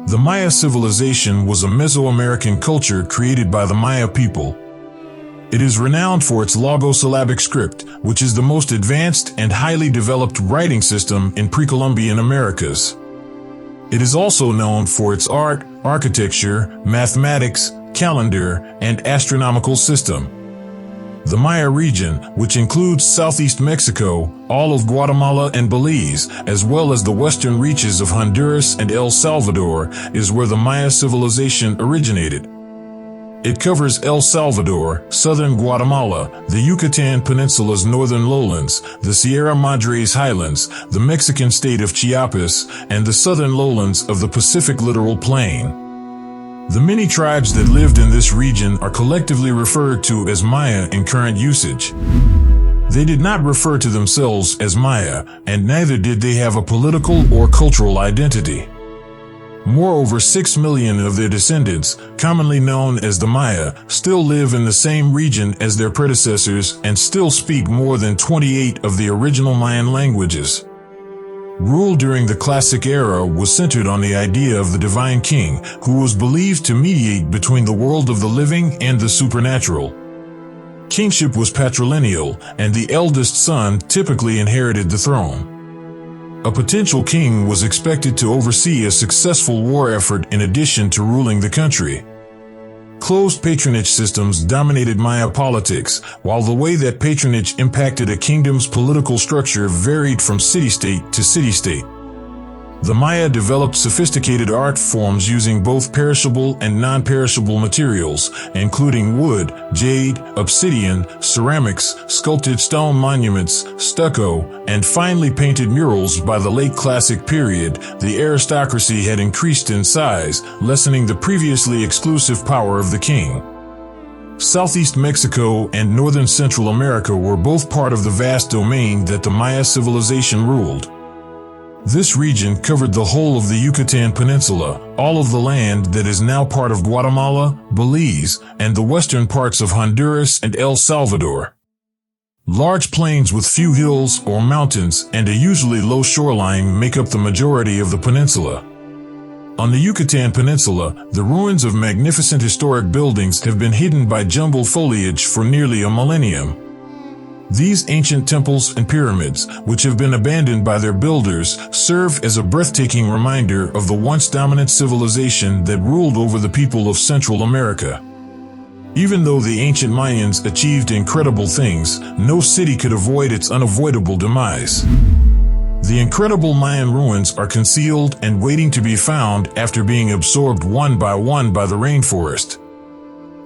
The Maya civilization was a Mesoamerican culture created by the Maya people. It is renowned for its logosyllabic script, which is the most advanced and highly developed writing system in pre-Columbian Americas. It is also known for its art, architecture, mathematics, calendar, and astronomical system. The Maya region, which includes southeast Mexico, all of Guatemala and Belize, as well as the western reaches of Honduras and El Salvador, is where the Maya civilization originated. It covers El Salvador, southern Guatemala, the Yucatan Peninsula's northern lowlands, the Sierra Madres highlands, the Mexican state of Chiapas, and the southern lowlands of the Pacific littoral plain. The many tribes that lived in this region are collectively referred to as Maya in current usage. They did not refer to themselves as Maya, and neither did they have a political or cultural identity. Moreover, 6 million of their descendants, commonly known as the Maya, still live in the same region as their predecessors and still speak more than 28 of the original Mayan languages. Rule during the Classic Era was centered on the idea of the divine king, who was believed to mediate between the world of the living and the supernatural. Kingship was patrilineal, and the eldest son typically inherited the throne. A potential king was expected to oversee a successful war effort in addition to ruling the country. Closed patronage systems dominated Maya politics, while the way that patronage impacted a kingdom's political structure varied from city-state to city-state. The Maya developed sophisticated art forms using both perishable and non-perishable materials, including wood, jade, obsidian, ceramics, sculpted stone monuments, stucco, and finely painted murals. By the late Classic period, the aristocracy had increased in size, lessening the previously exclusive power of the king. Southeast Mexico and northern Central America were both part of the vast domain that the Maya civilization ruled. This region covered the whole of the Yucatan Peninsula, all of the land that is now part of Guatemala, Belize, and the western parts of Honduras and El Salvador. Large plains with few hills or mountains and a usually low shoreline make up the majority of the peninsula. On the Yucatan Peninsula, the ruins of magnificent historic buildings have been hidden by jumbled foliage for nearly a millennium. These ancient temples and pyramids, which have been abandoned by their builders, serve as a breathtaking reminder of the once dominant civilization that ruled over the people of Central America. Even though the ancient Mayans achieved incredible things, no city could avoid its unavoidable demise. The incredible Mayan ruins are concealed and waiting to be found after being absorbed one by the rainforest.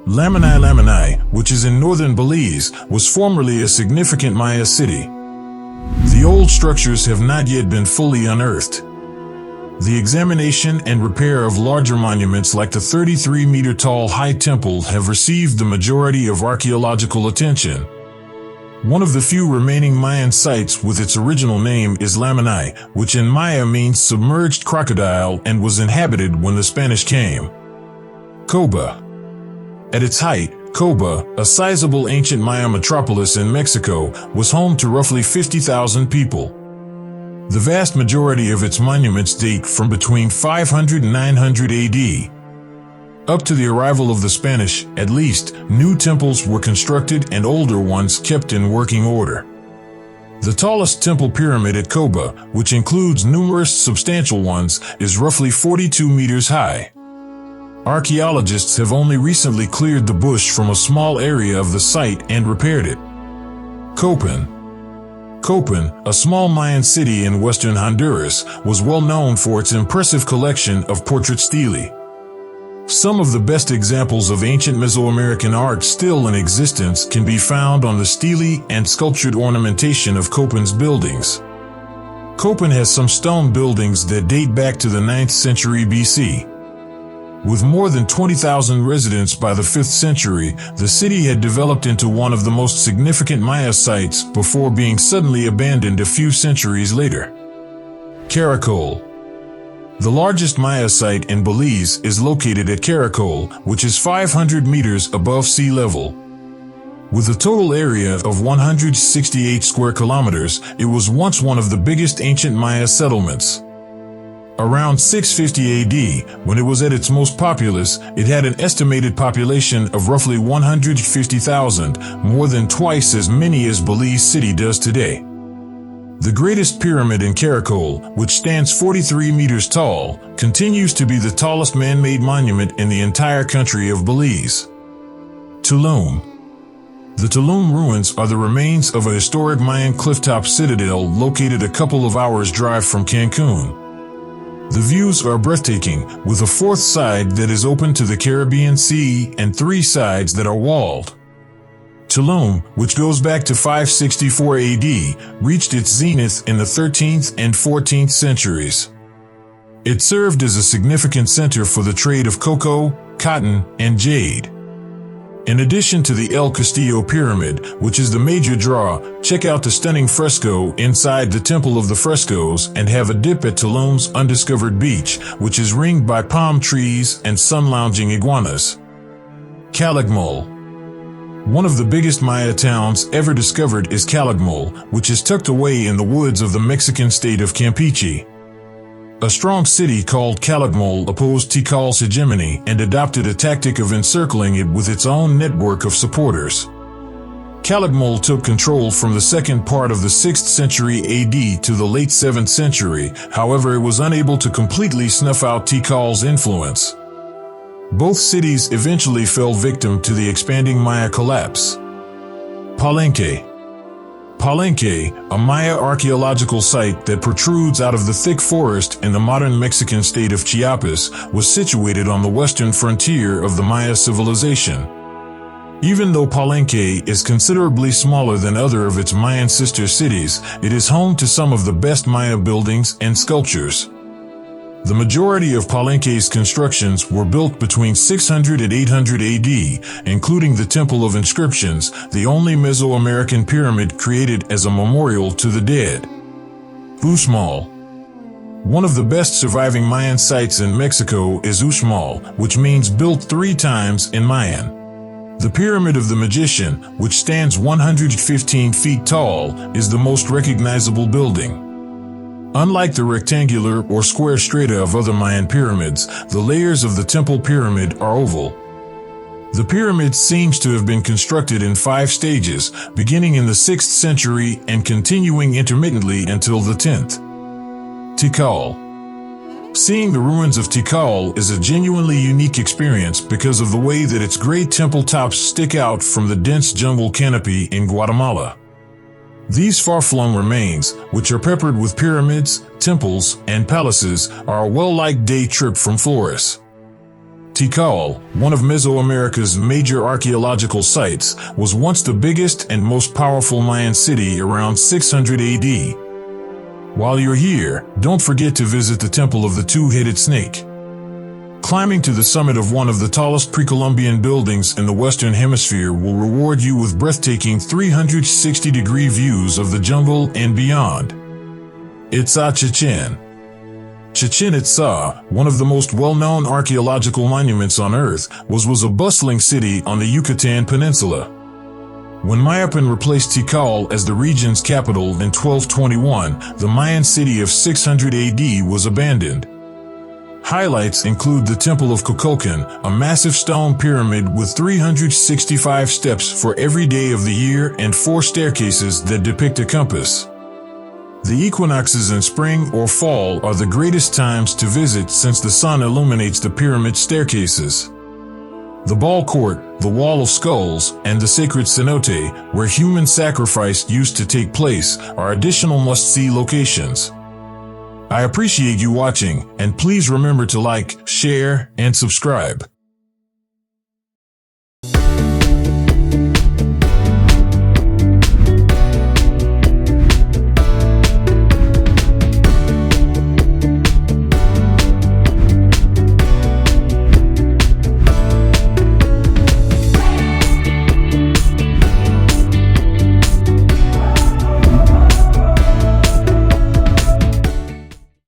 Lamani, which is in northern Belize, was formerly a significant Maya city. The old structures have not yet been fully unearthed. The examination and repair of larger monuments like the 33-meter-tall High Temple have received the majority of archaeological attention. One of the few remaining Mayan sites with its original name is Lamani, which in Maya means submerged crocodile and was inhabited when the Spanish came. Coba. At its height, Coba, a sizable ancient Maya metropolis in Mexico, was home to roughly 50,000 people. The vast majority of its monuments date from between 500 and 900 AD. Up to the arrival of the Spanish, at least, new temples were constructed and older ones kept in working order. The tallest temple pyramid at Coba, which includes numerous substantial ones, is roughly 42 meters high. Archaeologists have only recently cleared the bush from a small area of the site and repaired it. Copan, a small Mayan city in western Honduras, was well known for its impressive collection of portrait stelae. Some of the best examples of ancient Mesoamerican art still in existence can be found on the stelae and sculptured ornamentation of Copan's buildings. Copan has some stone buildings that date back to the 9th century BC. With more than 20,000 residents by the 5th century, the city had developed into one of the most significant Maya sites before being suddenly abandoned a few centuries later. Caracol. The largest Maya site in Belize is located at Caracol, which is 500 meters above sea level. With a total area of 168 square kilometers, it was once one of the biggest ancient Maya settlements. Around 650 AD, when it was at its most populous, it had an estimated population of roughly 150,000, more than twice as many as Belize City does today. The greatest pyramid in Caracol, which stands 43 meters tall, continues to be the tallest man-made monument in the entire country of Belize. Tulum. The Tulum ruins are the remains of a historic Mayan clifftop citadel located a couple of hours' drive from Cancun. The views are breathtaking, with a fourth side that is open to the Caribbean Sea and 3 sides that are walled. Tulum, which goes back to 564 AD, reached its zenith in the 13th and 14th centuries. It served as a significant center for the trade of cocoa, cotton, and jade. In addition to the El Castillo Pyramid, which is the major draw, check out the stunning fresco inside the Temple of the Frescoes and have a dip at Tulum's undiscovered beach, which is ringed by palm trees and sun-lounging iguanas. Calakmul. One of the biggest Maya towns ever discovered is Calakmul, which is tucked away in the woods of the Mexican state of Campeche. A strong city called Calakmul opposed Tikal's hegemony and adopted a tactic of encircling it with its own network of supporters. Calakmul took control from the second part of the 6th century AD to the late 7th century, however it was unable to completely snuff out Tikal's influence. Both cities eventually fell victim to the expanding Maya collapse. Palenque. Palenque, a Maya archaeological site that protrudes out of the thick forest in the modern Mexican state of Chiapas, was situated on the western frontier of the Maya civilization. Even though Palenque is considerably smaller than other of its Mayan sister cities, it is home to some of the best Maya buildings and sculptures. The majority of Palenque's constructions were built between 600 and 800 AD, including the Temple of Inscriptions, the only Mesoamerican pyramid created as a memorial to the dead. Uxmal. One of the best surviving Mayan sites in Mexico is Uxmal, which means built 3 times in Mayan. The Pyramid of the Magician, which stands 115 feet tall, is the most recognizable building. Unlike the rectangular or square strata of other Mayan pyramids, the layers of the temple pyramid are oval. The pyramid seems to have been constructed in 5 stages, beginning in the 6th century and continuing intermittently until the 10th. Tikal. Seeing the ruins of Tikal is a genuinely unique experience because of the way that its gray temple tops stick out from the dense jungle canopy in Guatemala. These far-flung remains, which are peppered with pyramids, temples, and palaces, are a well-liked day trip from Flores. Tikal, one of Mesoamerica's major archaeological sites, was once the biggest and most powerful Mayan city around 600 AD. While you're here, don't forget to visit the Temple of the Two-Headed Snake. Climbing to the summit of one of the tallest pre-Columbian buildings in the Western Hemisphere will reward you with breathtaking 360-degree views of the jungle and beyond. Itza Chichen. Chichen Itza, one of the most well-known archaeological monuments on Earth, was a bustling city on the Yucatan Peninsula. When Mayapan replaced Tikal as the region's capital in 1221, the Mayan city of 600 AD was abandoned. Highlights include the Temple of Kukulkan, a massive stone pyramid with 365 steps for every day of the year and 4 staircases that depict a compass. The equinoxes in spring or fall are the greatest times to visit since the sun illuminates the pyramid staircases. The Ball Court, the Wall of Skulls, and the sacred cenote, where human sacrifice used to take place, are additional must-see locations. I appreciate you watching, and please remember to like, share, and subscribe.